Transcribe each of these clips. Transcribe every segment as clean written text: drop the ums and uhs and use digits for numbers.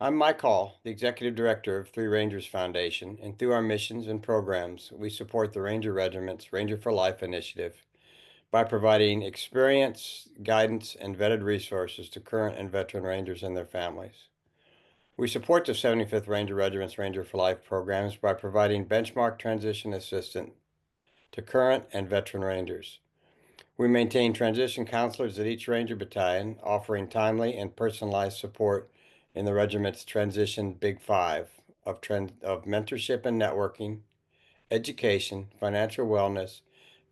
I'm Mike Hall, the Executive Director of Three Rangers Foundation, and through our missions and programs, we support the Ranger Regiment's Ranger for Life initiative by providing experience, guidance, and vetted resources to current and veteran Rangers and their families. We support the 75th Ranger Regiment's Ranger for Life programs by providing benchmark transition assistance to current and veteran Rangers. We maintain transition counselors at each Ranger Battalion, offering timely and personalized support in the regiment's transition Big Five of mentorship and networking, education, financial wellness,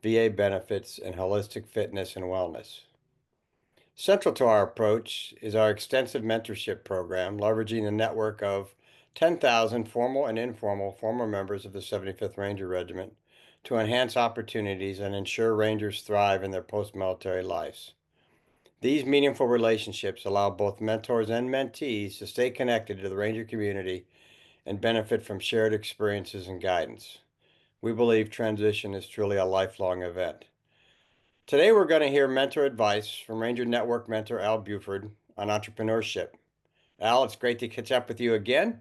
VA benefits, and holistic fitness and wellness. Central to our approach is our extensive mentorship program, leveraging the network of 10,000 formal and informal former members of the 75th Ranger Regiment to enhance opportunities and ensure Rangers thrive in their post-military lives. These meaningful relationships allow both mentors and mentees to stay connected to the Ranger community and benefit from shared experiences and guidance. We believe transition is truly a lifelong event. Today, we're going to hear mentor advice from Ranger Network mentor Al Buford on entrepreneurship. Al, it's great to catch up with you again.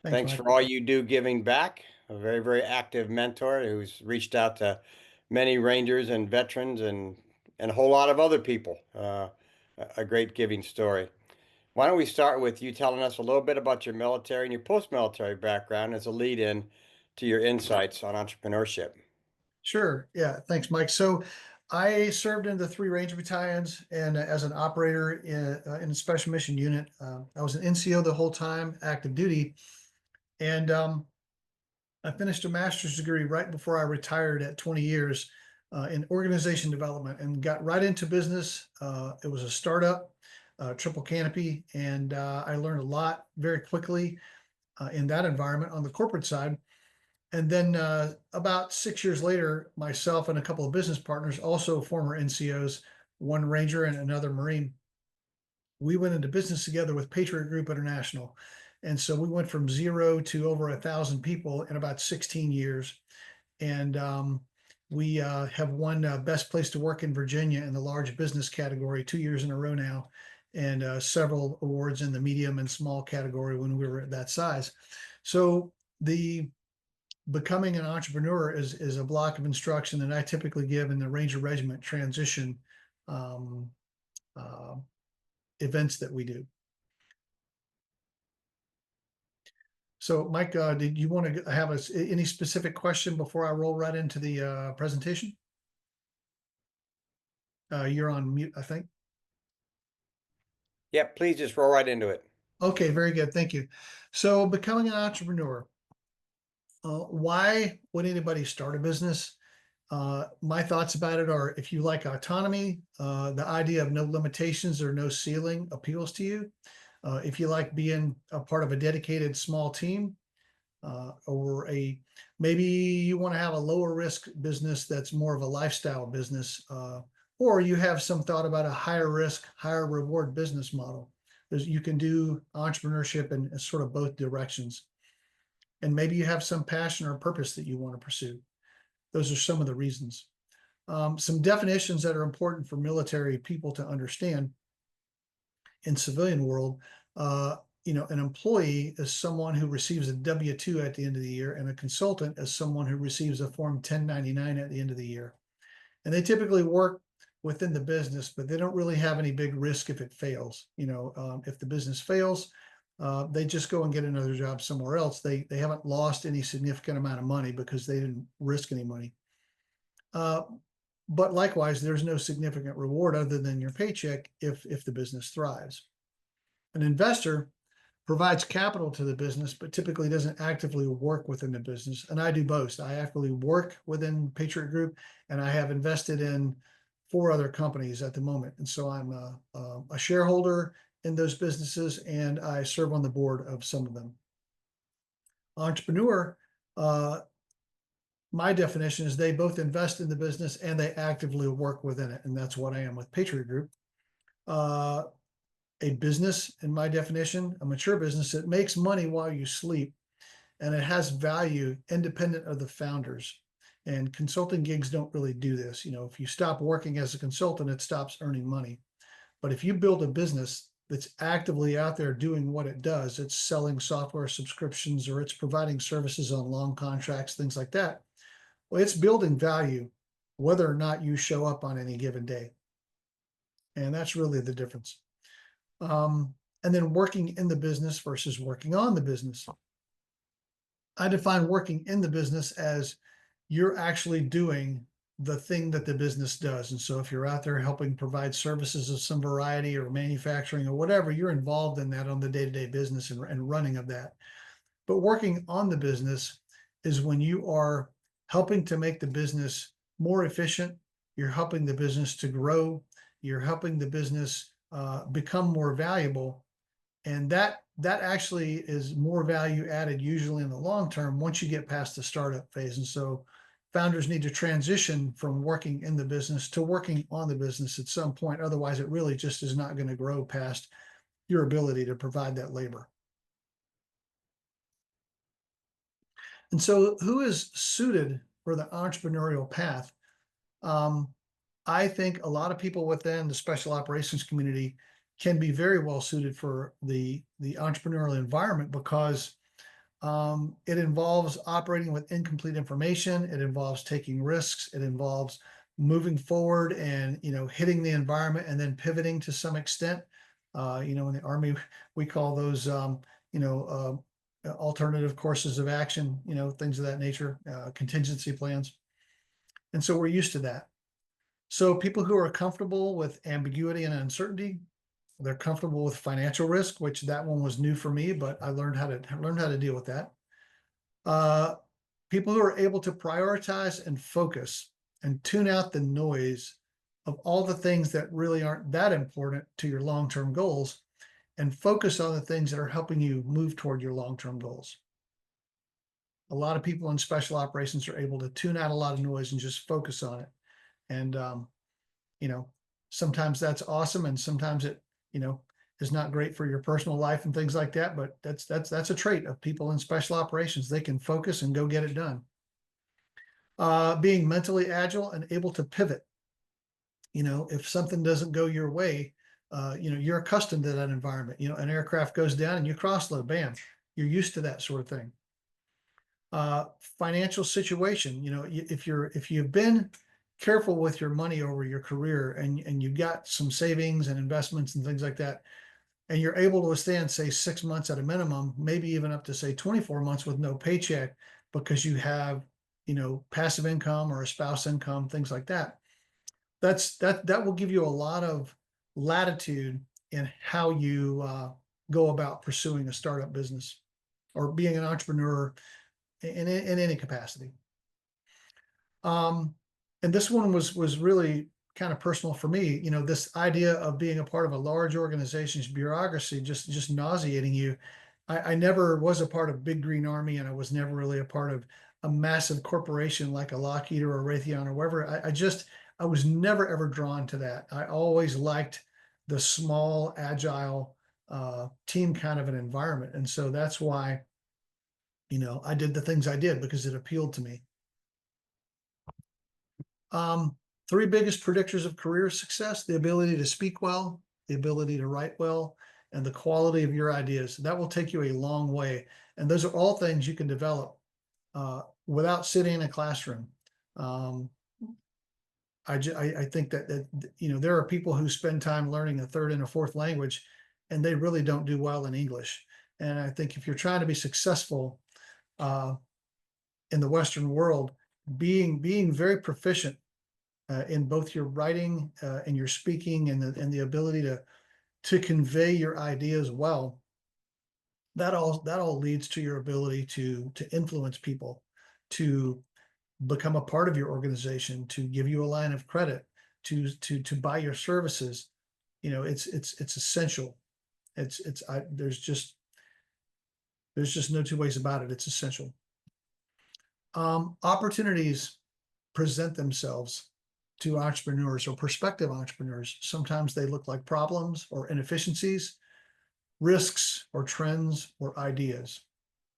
Thanks, Thanks Mike. for all you do giving back. A very, very active mentor who's reached out to many Rangers and veterans and a whole lot of other people. A great giving story. Why don't we start with you telling us a little bit about your military and your post-military background as a lead-in to your insights on entrepreneurship? Sure. Yeah. Thanks, Mike. So I served in the three Ranger battalions and as an operator in a special mission unit. I was an NCO the whole time, active duty. And I finished a master's degree right before I retired at 20 years in organization development and got right into business. It was a startup, triple canopy, and I learned a lot very quickly in that environment on the corporate side. And then about 6 years later, myself and a couple of business partners, also former NCOs, one Ranger and another Marine, we went into business together with Patriot Group International. And so we went from zero to over 1,000 people in about 16 years. And we have won Best Place to Work in Virginia in the large business category 2 years in a row now, and several awards in the medium and small category when we were at that size. So the becoming an entrepreneur is a block of instruction that I typically give in the Ranger Regiment transition um, uh, events that we do. So, Mike, did you want to have any specific question before I roll right into the presentation? You're on mute, I think. Yep, please just roll right into it. Okay, very good. Thank you. So, becoming an entrepreneur, why would anybody start a business? My thoughts about it are if you like autonomy, the idea of no limitations or no ceiling appeals to you. If you like being a part of a dedicated small team, or maybe you want to have a lower risk business that's more of a lifestyle business, or you have some thought about a higher risk, higher reward business model. You can do entrepreneurship in sort of both directions. And maybe you have some passion or purpose that you want to pursue. Those are some of the reasons. Some definitions that are important for military people to understand in civilian world. An employee is someone who receives a W-2 at the end of the year, and a consultant is someone who receives a Form 1099 at the end of the year. And they typically work within the business, but they don't really have any big risk if it fails. If the business fails, they just go and get another job somewhere else. They haven't lost any significant amount of money because they didn't risk any money. But likewise, there's no significant reward other than your paycheck if the business thrives. An investor provides capital to the business, but typically doesn't actively work within the business. And I do both. I actively work within Patriot Group, and I have invested in 4 other companies at the moment. And so I'm a shareholder in those businesses, and I serve on the board of some of them. Entrepreneur, my definition is they both invest in the business and they actively work within it. And that's what I am with Patriot Group. A business, in my definition, a mature business, it makes money while you sleep, and it has value independent of the founders. And consulting gigs don't really do this. If you stop working as a consultant, it stops earning money. But if you build a business that's actively out there doing what it does. It's selling software subscriptions, or it's providing services on long contracts, things like that. Well, it's building value whether or not you show up on any given day. And that's really the difference. And then working in the business versus working on the business. I define working in the business as you're actually doing the thing that the business does. And so if you're out there helping provide services of some variety, or manufacturing or whatever, you're involved in that on the day-to-day business and running of that. But working on the business is when you are helping to make the business more efficient, you're helping the business to grow, you're helping the business become more valuable. And that actually is more value added usually in the long term once you get past the startup phase. And so founders need to transition from working in the business to working on the business at some point. Otherwise, it really just is not going to grow past your ability to provide that labor. And so who is suited for the entrepreneurial path? I think a lot of people within the special operations community can be very well suited for the entrepreneurial environment, because it involves operating with incomplete information. It involves taking risks. It involves moving forward and, hitting the environment and then pivoting to some extent. In the Army, we call those, alternative courses of action, things of that nature, contingency plans. And so we're used to that. So people who are comfortable with ambiguity and uncertainty, they're comfortable with financial risk, which that one was new for me, but I learned how to deal with that. People who are able to prioritize and focus and tune out the noise of all the things that really aren't that important to your long-term goals, and focus on the things that are helping you move toward your long-term goals. A lot of people in special operations are able to tune out a lot of noise and just focus on it. And, sometimes that's awesome. And sometimes it, is not great for your personal life and things like that. But that's a trait of people in special operations. They can focus and go get it done. Being mentally agile and able to pivot. If something doesn't go your way, you're accustomed to that environment. An aircraft goes down and you cross load, bam, you're used to that sort of thing. Financial situation, if you've been careful with your money over your career, and you've got some savings and investments and things like that, and you're able to withstand, say, 6 months at a minimum, maybe even up to, say, 24 months with no paycheck, because you have, passive income or a spouse income, things like that. That will give you a lot of latitude in how you go about pursuing a startup business or being an entrepreneur in any capacity. And this one was really kind of personal for me. This idea of being a part of a large organization's bureaucracy, just nauseating you. I never was a part of Big Green Army, and I was never really a part of a massive corporation like a Lockheed or a Raytheon or wherever. I was never ever drawn to that. I always liked the small, agile team kind of an environment, and so that's why I did the things I did, because it appealed to me. Three biggest predictors of career success: the ability to speak well, the ability to write well, and the quality of your ideas. That will take you a long way. And those are all things you can develop without sitting in a classroom. I think that there are people who spend time learning a third and a fourth language, and they really don't do well in English. And I think if you're trying to be successful in the Western world, being very proficient in both your writing and your speaking, and the ability to convey your ideas well, that all leads to your ability to influence people, to become a part of your organization, to give you a line of credit, to buy your services. It's essential. There's just no two ways about it. It's essential. Opportunities present themselves to entrepreneurs or prospective entrepreneurs. Sometimes they look like problems or inefficiencies, risks or trends or ideas.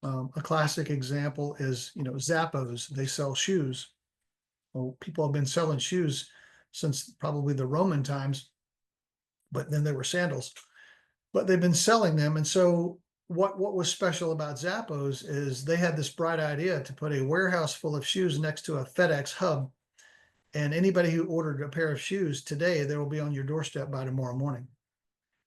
A classic example is, Zappos. They sell shoes. Well, people have been selling shoes since probably the Roman times, but then there were sandals. but they've been selling them. And so what was special about Zappos is they had this bright idea to put a warehouse full of shoes next to a FedEx hub. And anybody who ordered a pair of shoes today, they will be on your doorstep by tomorrow morning.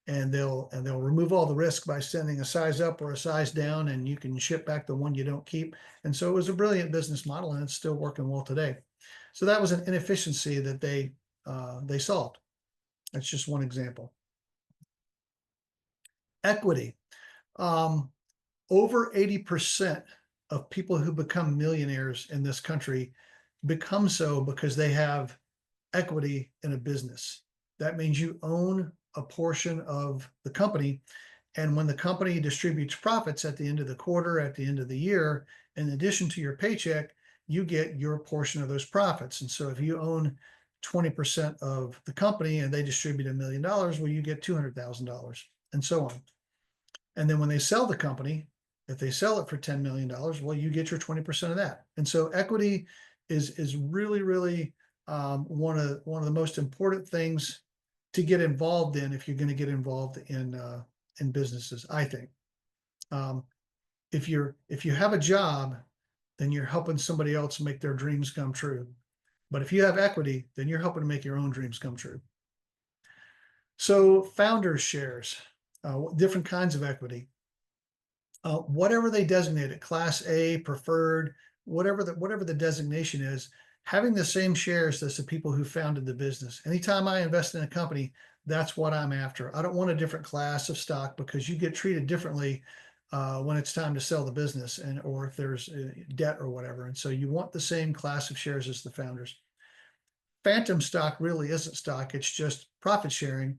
And they'll remove all the risk by sending a size up or a size down, and you can ship back the one you don't keep. And so it was a brilliant business model, and it's still working well today. So that was an inefficiency that they solved. That's just one example. Equity. Over 80% of people who become millionaires in this country become so because they have equity in a business. That means you own a portion of the company. And when the company distributes profits at the end of the quarter, at the end of the year, in addition to your paycheck, you get your portion of those profits. And so if you own 20% of the company and they distribute $1 million, well, you get $200,000 and so on. And then when they sell the company, if they sell it for $10 million, well, you get your 20% of that. And so equity is really, really one of the most important things to get involved in if you're going to get involved in businesses, I think. If you have a job, then you're helping somebody else make their dreams come true. But if you have equity, then you're helping to make your own dreams come true. So founders shares, different kinds of equity. Whatever they designate it, Class A, preferred, whatever the designation is, having the same shares as the people who founded the business. Anytime I invest in a company, that's what I'm after. I don't want a different class of stock because you get treated differently when it's time to sell the business or if there's debt or whatever. And so you want the same class of shares as the founders. Phantom stock really isn't stock. It's just profit sharing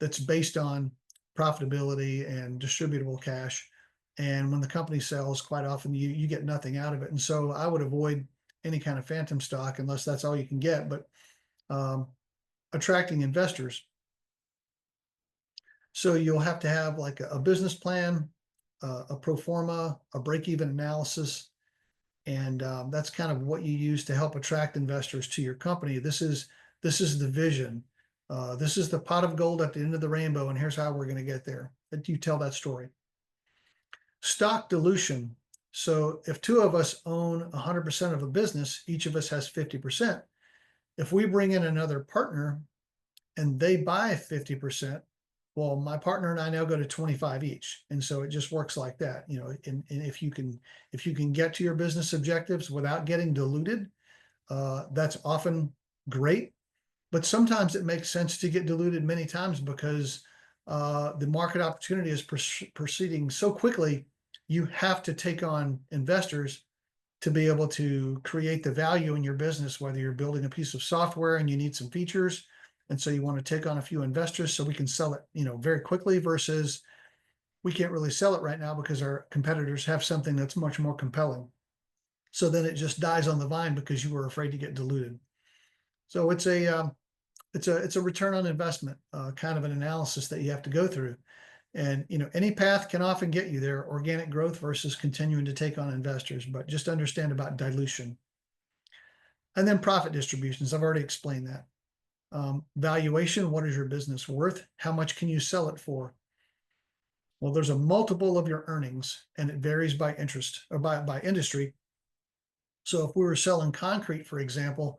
that's based on profitability and distributable cash. And when the company sells, quite often you get nothing out of it. And so I would avoid any kind of phantom stock unless that's all you can get. But attracting investors. So you'll have to have like a business plan, a pro forma, a break-even analysis. And that's kind of what you use to help attract investors to your company. This is the vision. This is the pot of gold at the end of the rainbow, and here's how we're going to get there. You tell that story. Stock dilution. So if two of us own 100% of a business, each of us has 50%. If we bring in another partner and they buy 50%, well, my partner and I now go to 25 each. And so it just works like that, you know, and if you can get to your business objectives without getting diluted, that's often great. But sometimes it makes sense to get diluted many times because the market opportunity is proceeding so quickly, you have to take on investors to be able to create the value in your business, whether you're building a piece of software and you need some features. And so you want to take on a few investors so we can sell it, you know, very quickly versus we can't really sell it right now because our competitors have something that's much more compelling. So then it just dies on the vine because you were afraid to get diluted. So it's a return on investment kind of an analysis that you have to go through. And, you know, any path can often get you there, organic growth versus continuing to take on investors, but just understand about dilution. And then profit distributions. I've already explained that. Valuation, what is your business worth? How much can you sell it for? Well, there's a multiple of your earnings, and it varies by interest or by industry. So if we were selling concrete, for example,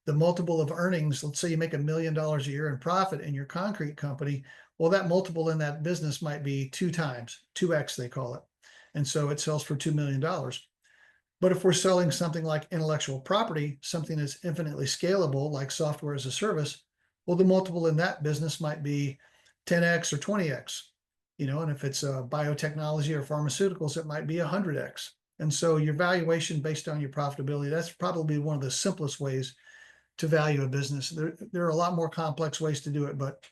the multiple of earnings, let's say you make $1 million a year in profit in your concrete company, well, that multiple in that business might be 2x, they call it. And so it sells for $2 million. But if we're selling something like intellectual property, something that's infinitely scalable, like software as a service, well, the multiple in that business might be 10x or 20x, you know, and if it's biotechnology or pharmaceuticals, it might be 100x. And so your valuation based on your profitability, that's probably one of the simplest ways to value a business. There are a lot more complex ways to do it, but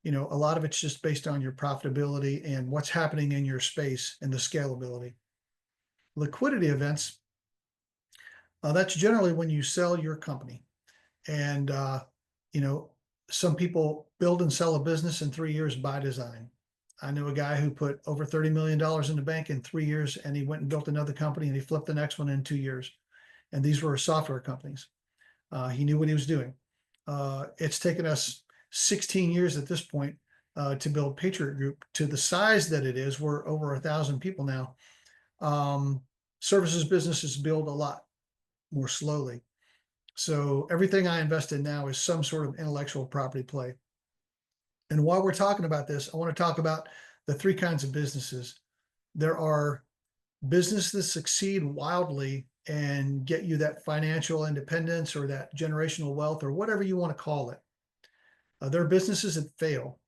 you know, a lot of it's just based on your profitability and what's happening in your space and the scalability. Liquidity events, that's generally when you sell your company. And, you know, some people build and sell a business in 3 years by design. I know a guy who put over $30 million in the bank in 3 years, and he went and built another company and he flipped the next one in 2 years. And these were software companies. He knew what he was doing. It's taken us 16 years at this point to build Patriot Group to the size that it is. We're over 1,000 people now. Services businesses build a lot more slowly. So everything I invest in now is some sort of intellectual property play. And while we're talking about this, I want to talk about the three kinds of businesses. There are businesses that succeed wildly and get you that financial independence or that generational wealth or whatever you want to call it. There are businesses that fail.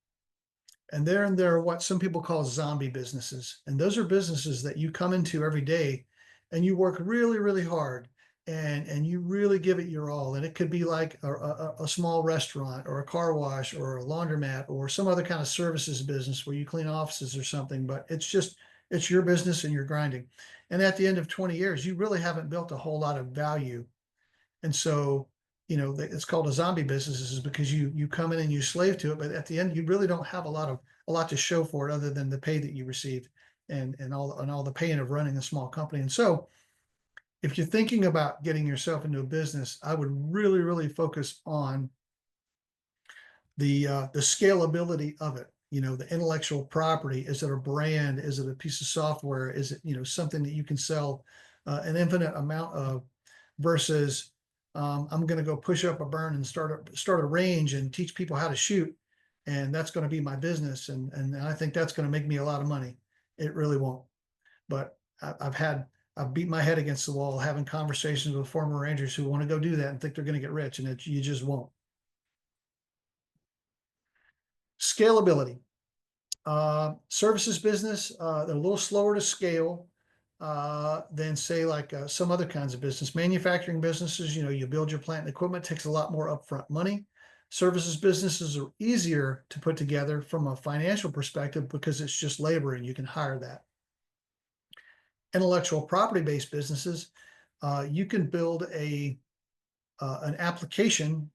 And there are what some people call zombie businesses. And those are businesses that you come into every day and you work really, really hard and you really give it your all. And it could be like a small restaurant or a car wash or a laundromat or some other kind of services business where you clean offices or something. But it's your business and you're grinding. And at the end of 20 years, you really haven't built a whole lot of value. And so, it's called a zombie business is because you come in and you slave to it, but at the end, you really don't have a lot to show for it other than the pay that you received and all the pain of running a small company. And so if you're thinking about getting yourself into a business, I would really, really focus on the scalability of it. The intellectual property. Is it a brand? Is it a piece of software? Is it, something that you can sell an infinite amount of versus I'm going to go push up a burn and start a range and teach people how to shoot. And that's going to be my business. And I think that's going to make me a lot of money. It really won't. But I've beat my head against the wall having conversations with former Rangers who want to go do that and think they're going to get rich, and you just won't. Scalability. Services business, they're a little slower to scale than say like some other kinds of business. Manufacturing businesses, you build your plant and equipment, takes a lot more upfront money. Services businesses are easier to put together from a financial perspective because it's just labor and you can hire that. Intellectual property-based businesses, you can build an application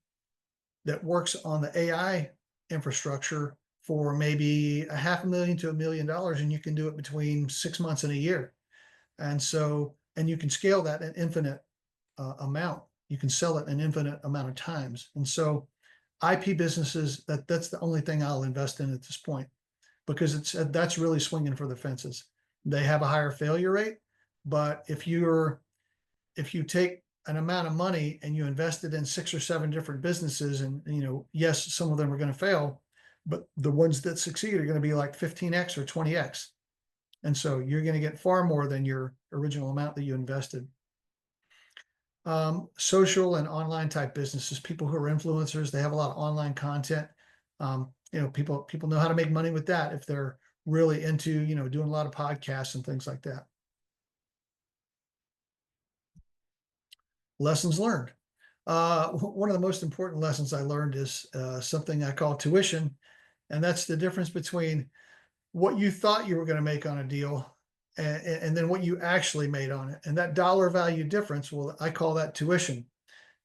that works on the AI infrastructure for maybe $500,000 to $1 million, and you can do it between 6 months and a year. And you can scale that an infinite amount. You can sell it an infinite amount of times. And so IP businesses, that's the only thing I'll invest in at this point, because that's really swinging for the fences. They have a higher failure rate, but if you take an amount of money and you invest it in 6 or 7 different businesses, and yes, some of them are going to fail, but the ones that succeed are going to be like 15x or 20x. And so you're going to get far more than your original amount that you invested. Social and online type businesses, people who are influencers, they have a lot of online content. People know how to make money with that if they're really into, doing a lot of podcasts and things like that. Lessons learned. One of the most important lessons I learned is something I call tuition. And that's the difference between what you thought you were going to make on a deal and then what you actually made on it. And that dollar value difference, well, I call that tuition.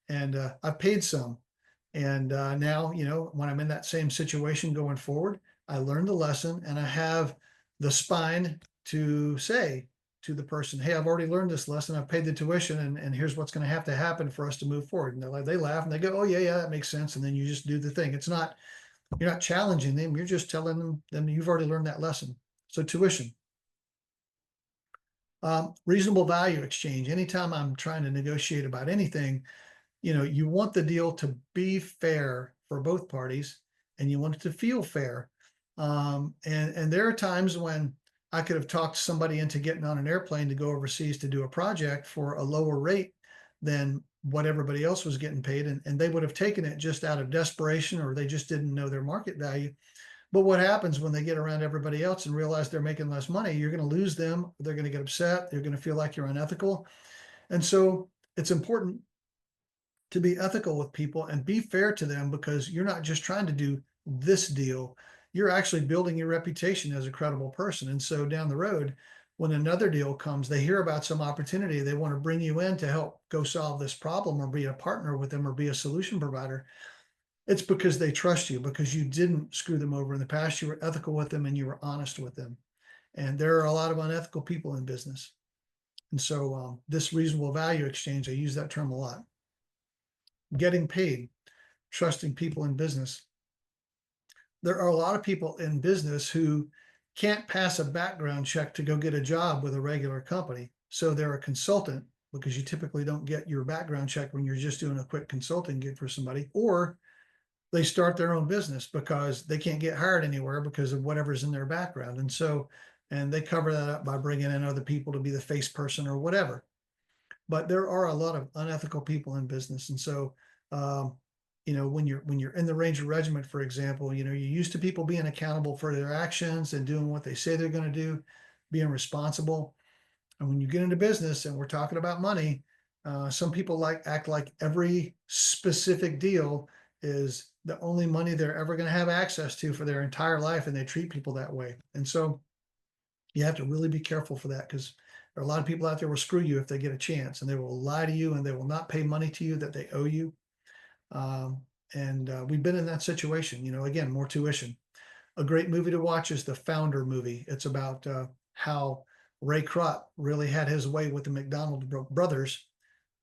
And I've paid some. And now, when I'm in that same situation going forward, I learned the lesson and I have the spine to say to the person, hey, I've already learned this lesson. I've paid the tuition and here's what's going to happen for us to move forward. And they laugh and they go, oh, yeah, that makes sense. And then you just do the thing. You're not challenging them. You're just telling them you've already learned that lesson. So tuition. Reasonable value exchange. Anytime I'm trying to negotiate about anything, you want the deal to be fair for both parties and you want it to feel fair. And there are times when I could have talked somebody into getting on an airplane to go overseas to do a project for a lower rate than what everybody else was getting paid. And they would have taken it just out of desperation, or they just didn't know their market value. But what happens when they get around everybody else and realize they're making less money? You're going to lose them. They're going to get upset. They're going to feel like you're unethical. And so it's important to be ethical with people and be fair to them, because you're not just trying to do this deal. You're actually building your reputation as a credible person. And so down the road, when another deal comes, they hear about some opportunity, they want to bring you in to help go solve this problem or be a partner with them or be a solution provider. It's because they trust you, because you didn't screw them over in the past. You were ethical with them and you were honest with them. And there are a lot of unethical people in business. And so this reasonable value exchange, I use that term a lot. Getting paid, trusting people in business. there are a lot of people in business who can't pass a background check to go get a job with a regular company. So they're a consultant because you typically don't get your background check when you're just doing a quick consulting gig for somebody, or they start their own business because they can't get hired anywhere because of whatever's in their background. And so, and they cover that up by bringing in other people to be the face person or whatever. But there are a lot of unethical people in business. And so, um, when you're in the Ranger Regiment, for example, you're used to people being accountable for their actions and doing what they say they're going to do, being responsible. And when you get into business and we're talking about money, some people act like every specific deal is the only money they're ever going to have access to for their entire life, and they treat people that way. And so you have to really be careful for that, because there are a lot of people out there will screw you if they get a chance, and they will lie to you, and they will not pay money to you that they owe you. Um, and we've been in that situation. Again, more tuition. A great movie to watch is the Founder movie. It's about how Ray Kroc really had his way with the McDonald brothers,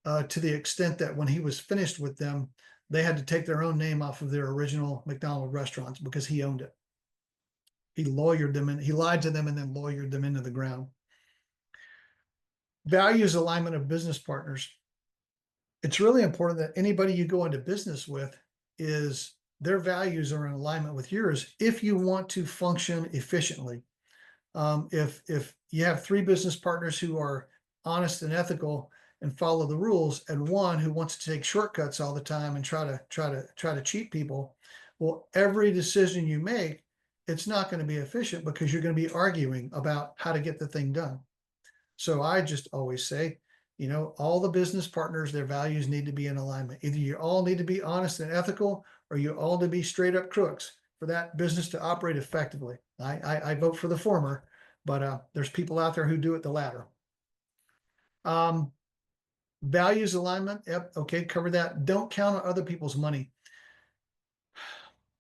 to the extent that when he was finished with them, they had to take their own name off of their original McDonald restaurants because he owned it. He lawyered them and he lied to them and then lawyered them into the ground. Values alignment of business partners. It's really important that anybody you go into business with is their values are in alignment with yours if you want to function efficiently. If you have three business partners who are honest and ethical and follow the rules, and one who wants to take shortcuts all the time and try to cheat people, well, every decision you make, it's not going to be efficient because you're going to be arguing about how to get the thing done. So I just always say, all the business partners, their values need to be in alignment. Either you all need to be honest and ethical, or you all need to be straight up crooks for that business to operate effectively. I vote for the former, but there's people out there who do it the latter. Values alignment. Yep. Okay. Cover that. Don't count on other people's money.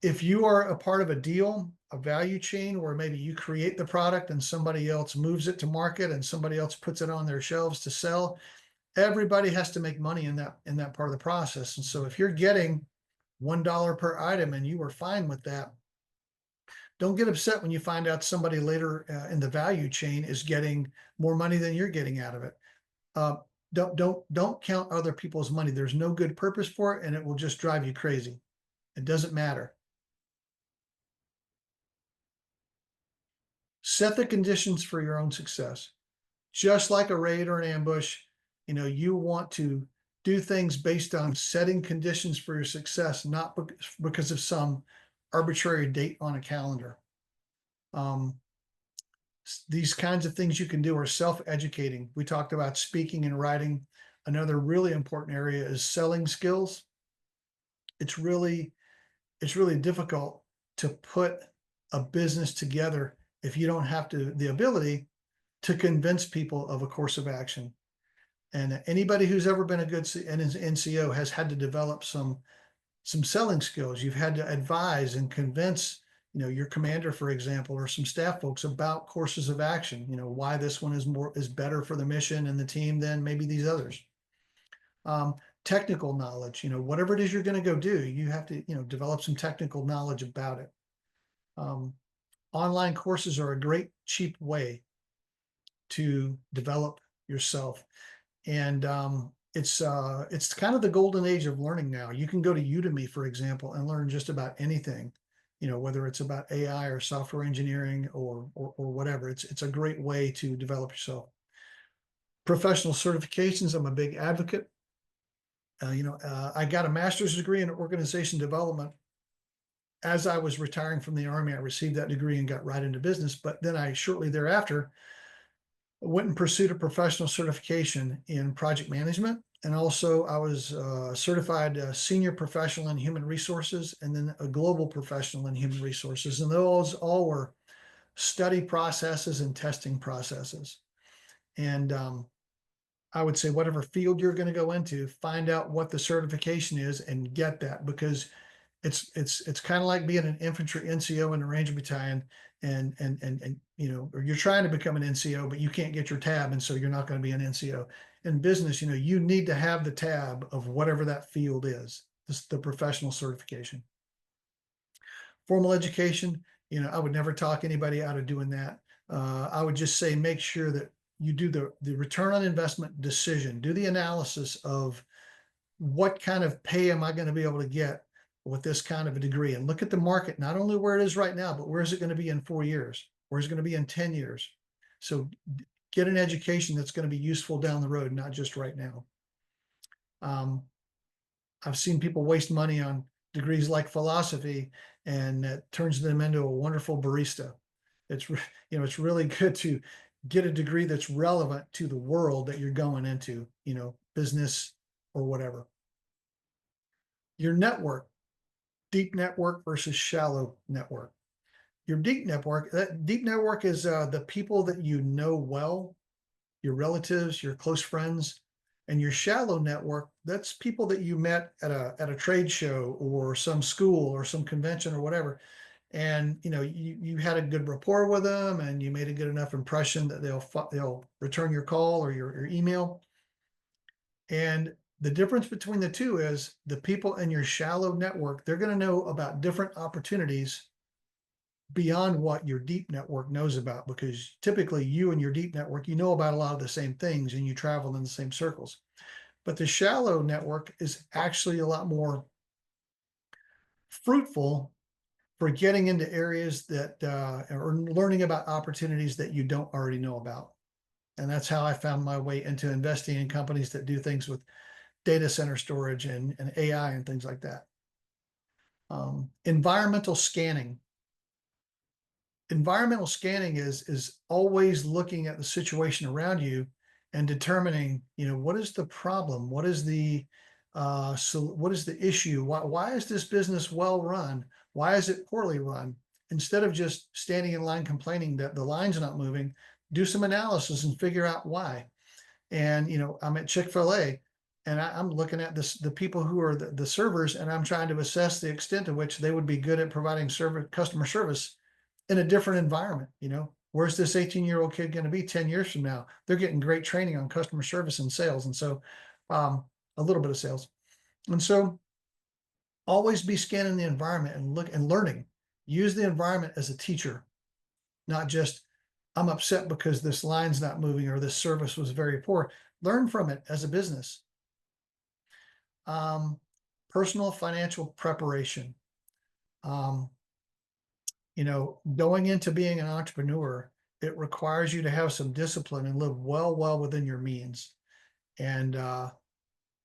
If you are a part of a deal, a value chain where maybe you create the product and somebody else moves it to market and somebody else puts it on their shelves to sell, everybody has to make money in that part of the process. And so if you're getting $1 per item and you are fine with that, don't get upset when you find out somebody later in the value chain is getting more money than you're getting out of it. Don't count other people's money. There's no good purpose for it, and it will just drive you crazy. It doesn't matter. Set the conditions for your own success. Just like a raid or an ambush, you want to do things based on setting conditions for your success, not because of some arbitrary date on a calendar. These kinds of things you can do are self-educating. We talked about speaking and writing. Another really important area is selling skills. It's really difficult to put a business together if you don't have the ability to convince people of a course of action. And anybody who's ever been a good NCO has had to develop some selling skills. You've had to advise and convince, your commander, for example, or some staff folks about courses of action, why this one is better for the mission and the team than maybe these others. Technical knowledge, whatever it is you're going to go do, you have to, develop some technical knowledge about it. Online courses are a great cheap way to develop yourself. And it's kind of the golden age of learning now. You can go to Udemy, for example, and learn just about anything, whether it's about AI or software engineering or whatever. It's a great way to develop yourself. Professional certifications, I'm a big advocate. I got a master's degree in organization development. As I was retiring from the Army, I received that degree and got right into business. But then I shortly thereafter went and pursued a professional certification in project management. And also I was certified senior professional in human resources, and then a global professional in human resources. And those all were study processes and testing processes. And I would say whatever field you're going to go into, find out what the certification is and get that, because it's kind of like being an infantry NCO in a Ranger battalion, and or you're trying to become an NCO, but you can't get your tab, and so you're not going to be an NCO. In business, you need to have the tab of whatever that field is, the professional certification. Formal education, I would never talk anybody out of doing that. I would just say make sure that you do the return on investment decision, do the analysis of what kind of pay am I going to be able to get with this kind of a degree, and look at the market, not only where it is right now, but where is it going to be in 4 years? Where is it going to be in 10 years? So get an education that's going to be useful down the road, not just right now. Um, I've seen people waste money on degrees like philosophy, and it turns them into a wonderful barista. It's really good to get a degree that's relevant to the world that you're going into, business or whatever. Your network, deep network versus shallow network. Your that deep network is the people that you know well, your relatives, your close friends. And your shallow network, that's people that you met at a trade show or some school or some convention or whatever. And you had a good rapport with them, and you made a good enough impression that they'll return your call or your email. And the difference between the two is the people in your shallow network, they're going to know about different opportunities beyond what your deep network knows about, because typically you and your deep network, you know about a lot of the same things and you travel in the same circles. But the shallow network is actually a lot more fruitful for getting into areas that or learning about opportunities that you don't already know about. And that's how I found my way into investing in companies that do things with data center storage and AI and things like that. Environmental scanning. Environmental scanning is always looking at the situation around you and determining, what is the problem? What is the what is the issue? Why is this business well run? Why is it poorly run? Instead of just standing in line complaining that the line's not moving, do some analysis and figure out why. And I'm at Chick-fil-A, and I'm looking at the people who are the servers, and I'm trying to assess the extent to which they would be good at providing customer service in a different environment. Where's this 18-year-old kid going to be 10 years from now? They're getting great training on customer service and sales, and so a little bit of sales. And so always be scanning the environment and look and learning. Use the environment as a teacher, not just I'm upset because this line's not moving or this service was very poor. Learn from it as a business. Personal financial preparation. Going into being an entrepreneur, it requires you to have some discipline and live well within your means. And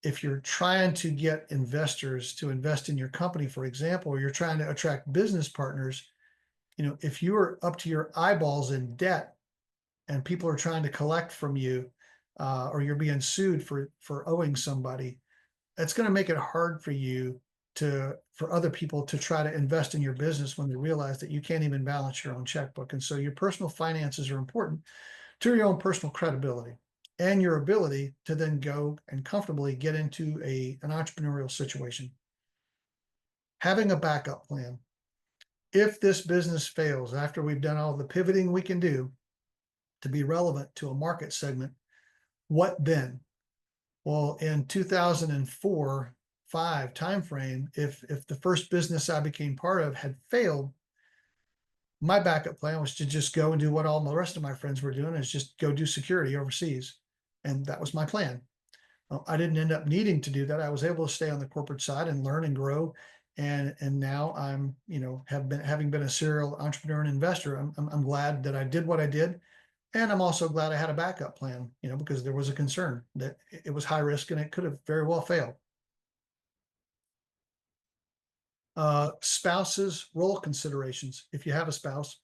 if you're trying to get investors to invest in your company, for example, or you're trying to attract business partners, if you are up to your eyeballs in debt and people are trying to collect from you, or you're being sued for owing somebody, it's going to make it hard for you for other people to try to invest in your business when they realize that you can't even balance your own checkbook. And so your personal finances are important to your own personal credibility and your ability to then go and comfortably get into an entrepreneurial situation. Having a backup plan. If this business fails after we've done all the pivoting we can do to be relevant to a market segment, what then? Well, in 2004-5 timeframe, if the first business I became part of had failed, my backup plan was to just go and do what all the rest of my friends were doing, is just go do security overseas. And that was my plan. Well, I didn't end up needing to do that. I was able to stay on the corporate side and learn and grow. And now I'm, having been a serial entrepreneur and investor, I'm glad that I did what I did. And I'm also glad I had a backup plan, because there was a concern that it was high risk and it could have very well failed. Spouses' role considerations. If you have a spouse,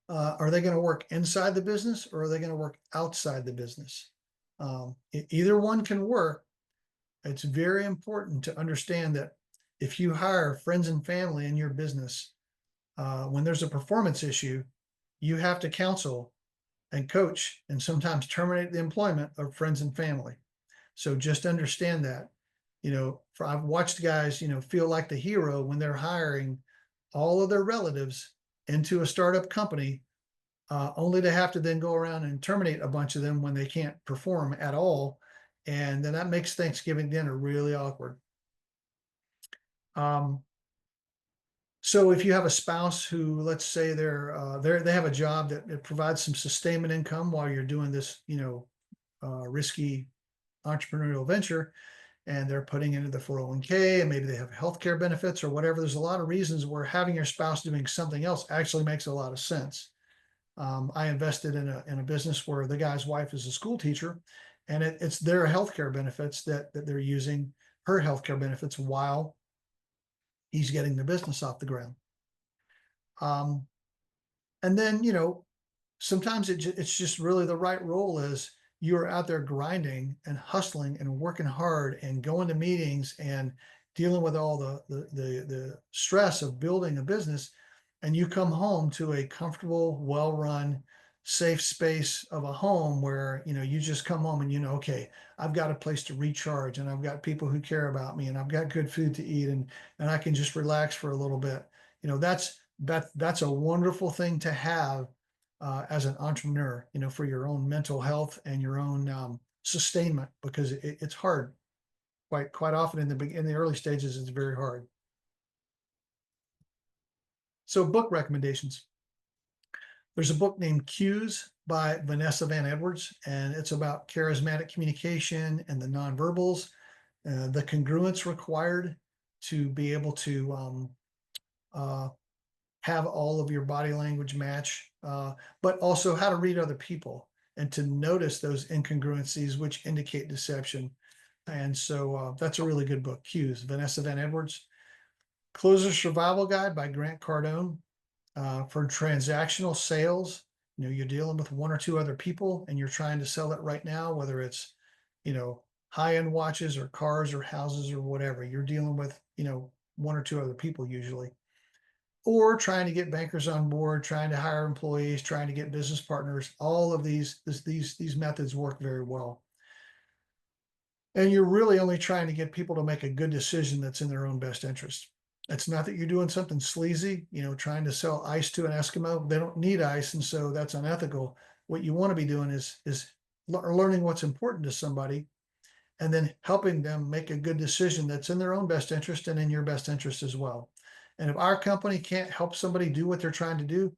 are they going to work inside the business or are they going to work outside the business? Either one can work. It's very important to understand that if you hire friends and family in your business, when there's a performance issue, you have to counsel and coach and sometimes terminate the employment of friends and family. So just understand that. I've watched guys, feel like the hero when they're hiring all of their relatives into a startup company, only to have to then go around and terminate a bunch of them when they can't perform at all. And then that makes Thanksgiving dinner really awkward. So if you have a spouse who, let's say they have a job that provides some sustainment income while you're doing this, risky entrepreneurial venture, and they're putting into the 401k, and maybe they have healthcare benefits or whatever. There's a lot of reasons where having your spouse doing something else actually makes a lot of sense. I invested in a business where the guy's wife is a school teacher, and it's their healthcare benefits that they're using, her healthcare benefits, while he's getting the business off the ground. Um, and then sometimes it's just really the right role is you're out there grinding and hustling and working hard and going to meetings and dealing with all the stress of building a business, and you come home to a comfortable, well run, safe space of a home where you just come home and okay, I've got a place to recharge, and I've got people who care about me, and I've got good food to eat, and I can just relax for a little bit. That's a wonderful thing to have as an entrepreneur, for your own mental health and your own sustainment, because it's hard. Quite often in the early stages, it's very hard. So, book recommendations. There's a book named Cues by Vanessa Van Edwards, and it's about charismatic communication and the nonverbals, the congruence required to be able to uh, have all of your body language match, but also how to read other people and to notice those incongruencies which indicate deception. And so that's a really good book, Cues, Vanessa Van Edwards. Closer Survival Guide by Grant Cardone. For transactional sales, you're dealing with one or two other people and you're trying to sell it right now, whether it's, high-end watches or cars or houses or whatever. You're dealing with, one or two other people usually, or trying to get bankers on board, trying to hire employees, trying to get business partners. All of these methods work very well. And you're really only trying to get people to make a good decision that's in their own best interest. It's not that you're doing something sleazy, trying to sell ice to an Eskimo. They don't need ice, and so that's unethical. What you want to be doing is learning what's important to somebody, and then helping them make a good decision that's in their own best interest and in your best interest as well. And if our company can't help somebody do what they're trying to do,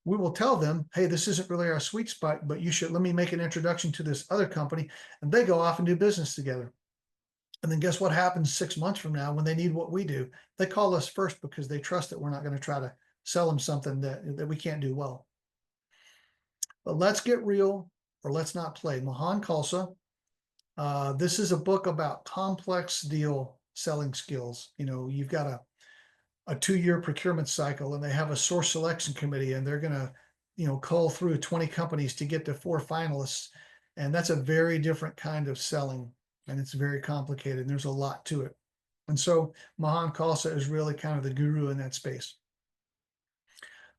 we will tell them, hey, this isn't really our sweet spot, but let me make an introduction to this other company. And they go off and do business together. And then guess what happens 6 months from now when they need what we do? They call us first because they trust that we're not going to try to sell them something that we can't do well. But let's get real, or let's not play. Mahan Khalsa. This is a book about complex deal selling skills. You've got a 2-year procurement cycle, and they have a source selection committee, and they're going to cull through 20 companies to get to 4 finalists, and that's a very different kind of selling, and it's very complicated, and there's a lot to it. And so Mahan Khalsa is really kind of the guru in that space.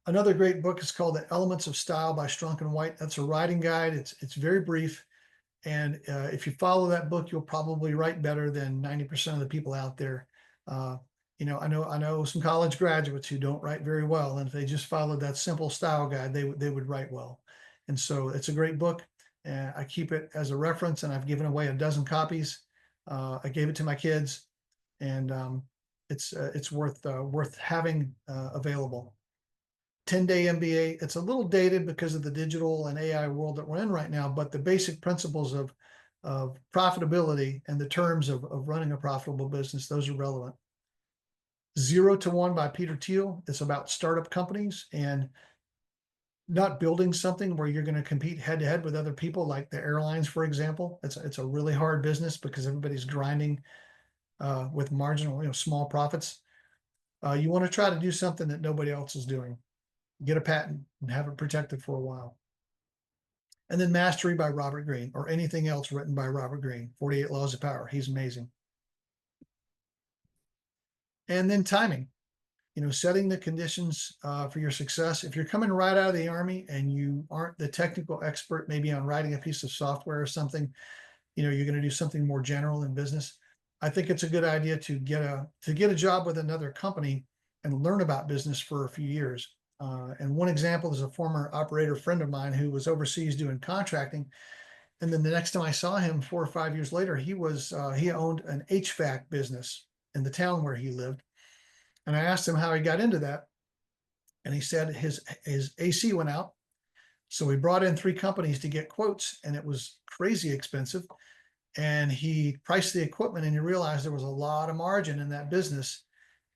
Another great book is called The Elements of Style by Strunk and White. That's a writing guide. It's very brief, and if you follow that book, you'll probably write better than 90% of the people out there. I know some college graduates who don't write very well, and if they just followed that simple style guide, they would write well. And so it's a great book. And I keep it as a reference, and I've given away a dozen copies. I gave it to my kids, and it's worth having available. 10-day MBA. It's a little dated because of the digital and AI world that we're in right now, but the basic principles of profitability and the terms of running a profitable business, those are relevant. 0 to 1 by Peter Thiel. It's about startup companies and not building something where you're going to compete head to head with other people, like the airlines, for example. It's a really hard business because everybody's grinding with marginal, small profits. You want to try to do something that nobody else is doing. Get a patent and have it protected for a while. And then Mastery by Robert Greene, or anything else written by Robert Greene. 48 Laws of Power. He's amazing. And then timing. Setting the conditions for your success. If you're coming right out of the Army and you aren't the technical expert, maybe on writing a piece of software or something, you're going to do something more general in business. I think it's a good idea to get a job with another company and learn about business for a few years. And one example is a former operator friend of mine who was overseas doing contracting. And then the next time I saw him 4 or 5 years later, he owned an HVAC business in the town where he lived. And I asked him how he got into that. And he said his AC went out. So he brought in three companies to get quotes, and it was crazy expensive. And he priced the equipment, and he realized there was a lot of margin in that business,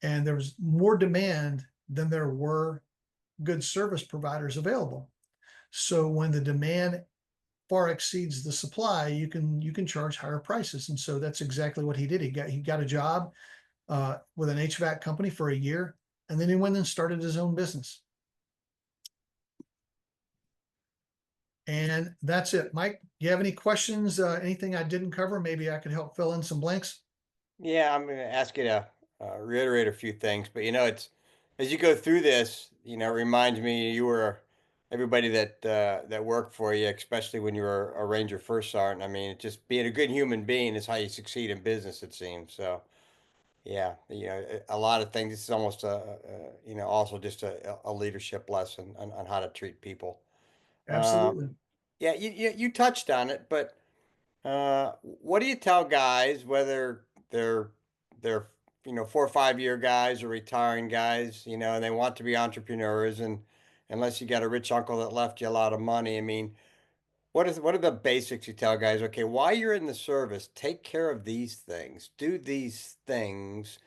and there was more demand than there were good service providers available. So when the demand far exceeds the supply, you can charge higher prices. And so that's exactly what he did. He got a job with an HVAC company for a year, and then he went and started his own business. And that's it. Mike, do you have any questions? Anything I didn't cover? Maybe I could help fill in some blanks. Yeah, I'm going to ask you to reiterate a few things, but it's as you go through this, it reminds me you were everybody that worked for you, especially when you were a Ranger First Sergeant. I mean, just being a good human being is how you succeed in business, it seems. So, yeah, a lot of things. This is almost also just a leadership lesson on how to treat people. Absolutely. Yeah, you touched on it, but what do you tell guys, whether they're 4 or 5 year guys or retiring guys, and they want to be entrepreneurs, and unless you got a rich uncle that left you a lot of money, I mean, what are the basics you tell guys? Okay, while you're in the service, take care of these things, do these things,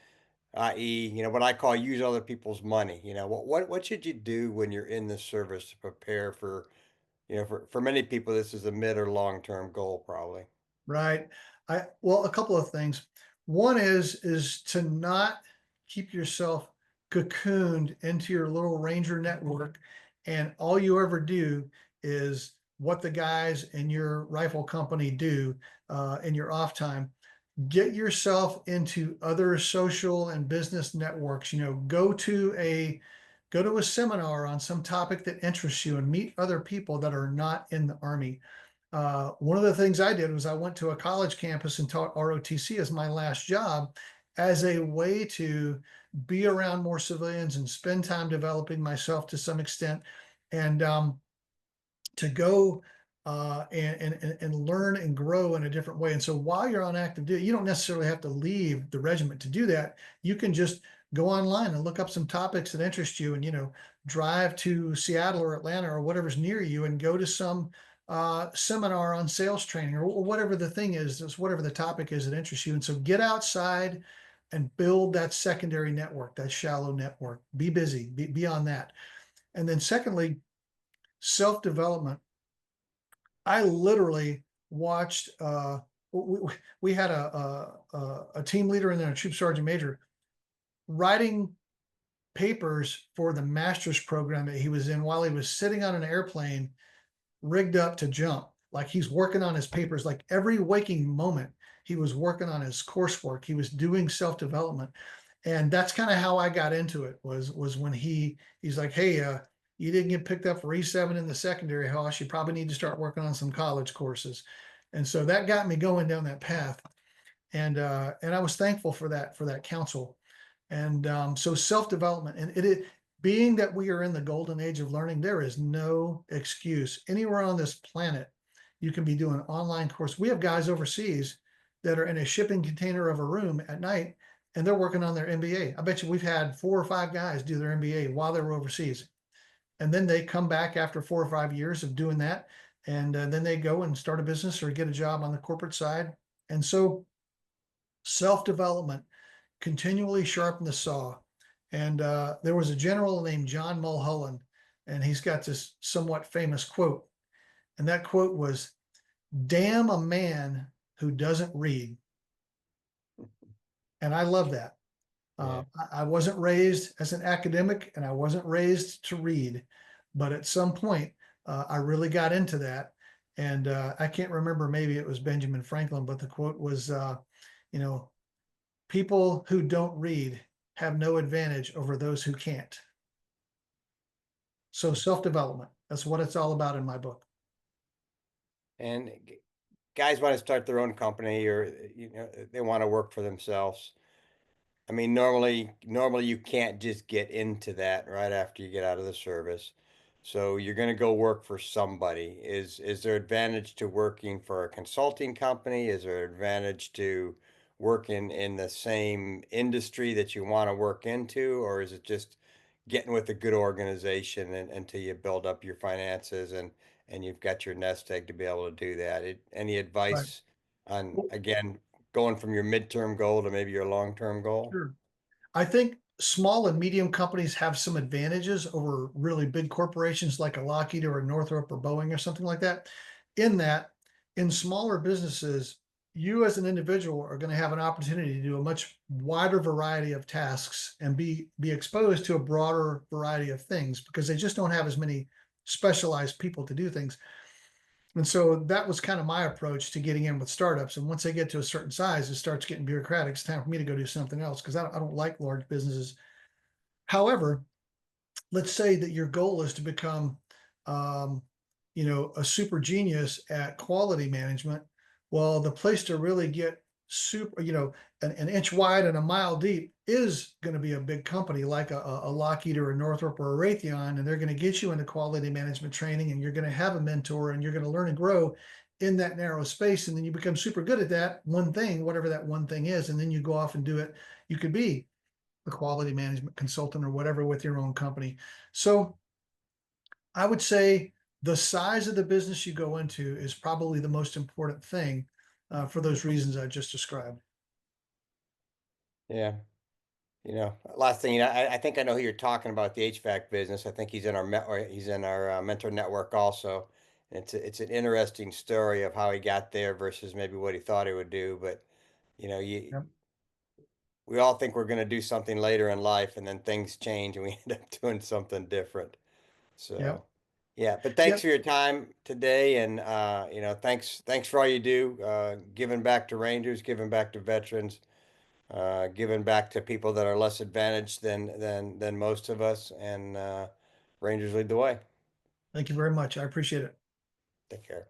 i.e., what I call use other people's money. What should you do when you're in the service to prepare for, for many people, this is a mid or long term goal, probably. Right. Well, a couple of things. One is to not keep yourself cocooned into your little ranger network, and all you ever do is what the guys in your rifle company do in your off time. Get yourself into other social and business networks. Go to a seminar on some topic that interests you and meet other people that are not in the Army. One of the things I did was I went to a college campus and taught ROTC as my last job, as a way to be around more civilians and spend time developing myself to some extent, and to go and learn and grow in a different way. And so while you're on active duty, you don't necessarily have to leave the regiment to do that. You can just go online and look up some topics that interest you, and drive to Seattle or Atlanta or whatever's near you, and go to some seminar on sales training, or whatever the thing is, whatever the topic is that interests you. And so get outside and build that secondary network, that shallow network. Be busy, be on that. And then secondly, self-development. I literally watched. We had a team leader and then a troop sergeant major writing papers for the master's program that he was in while he was sitting on an airplane rigged up to jump. Like, he's working on his papers, like every waking moment he was working on his coursework. He was doing self development, and that's kind of how I got into it. Was when he's like, hey, you didn't get picked up for E7 in the secondary house. You probably need to start working on some college courses. And so that got me going down that path. And I was thankful for that counsel. And so self-development, and being that we are in the golden age of learning, there is no excuse. Anywhere on this planet, you can be doing an online course. We have guys overseas that are in a shipping container of a room at night, and they're working on their MBA. I bet you we've had 4 or 5 guys do their MBA while they were overseas. And then they come back after 4 or 5 years of doing that, and then they go and start a business or get a job on the corporate side. And so self-development, continually sharpen the saw. And there was a general named John Mulholland, and he's got this somewhat famous quote. And that quote was, damn a man who doesn't read. And I love that. Yeah. I wasn't raised as an academic, and I wasn't raised to read, but at some point, I really got into that. And I can't remember, maybe it was Benjamin Franklin, but the quote was, you know, people who don't read have no advantage over those who can't. So self-development, that's what it's all about in my book. And guys want to start their own company, or they want to work for themselves. I mean, normally you can't just get into that right after you get out of the service. So you're going to go work for somebody. Is there advantage to working for a consulting company? Is there advantage to work in the same industry that you want to work into, or is it just getting with a good organization until you build up your finances and you've got your nest egg to be able to do that? Any Right. advice on, Well, again, going from your midterm goal to maybe your long-term goal? sure. I think small and medium companies have some advantages over really big corporations like a Lockheed or a Northrop or Boeing or something like that. In that, in smaller businesses, you as an individual are going to have an opportunity to do a much wider variety of tasks and be exposed to a broader variety of things because they just don't have as many specialized people to do things. And so that was kind of my approach to getting in with startups. And once they get to a certain size, it starts getting bureaucratic. It's time for me to go do something else because I don't like large businesses. However, let's say that your goal is to become, um, a super genius at quality management. Well, the place to really get super, an inch wide and a mile deep is going to be a big company like a Lockheed or a Northrop or a Raytheon, and they're going to get you into quality management training, and you're going to have a mentor, and you're going to learn and grow in that narrow space, and then you become super good at that one thing, whatever that one thing is, and then you go off and do it. You could be a quality management consultant or whatever with your own company. So I would say the size of the business you go into is probably the most important thing for those reasons I just described. Yeah. Last thing, I think I know who you're talking about, the HVAC business. I think he's in our mentor network also. And it's an interesting story of how he got there versus maybe what he thought he would do. But you know, you Yep. we all think we're going to do something later in life, and then things change, and we end up doing something different. Yep. So, yeah. But thanks Yep. for your time today, and thanks for all you do, giving back to Rangers, giving back to veterans, giving back to people that are less advantaged than most of us, and Rangers lead the way. Thank you very much. I appreciate it. Take care.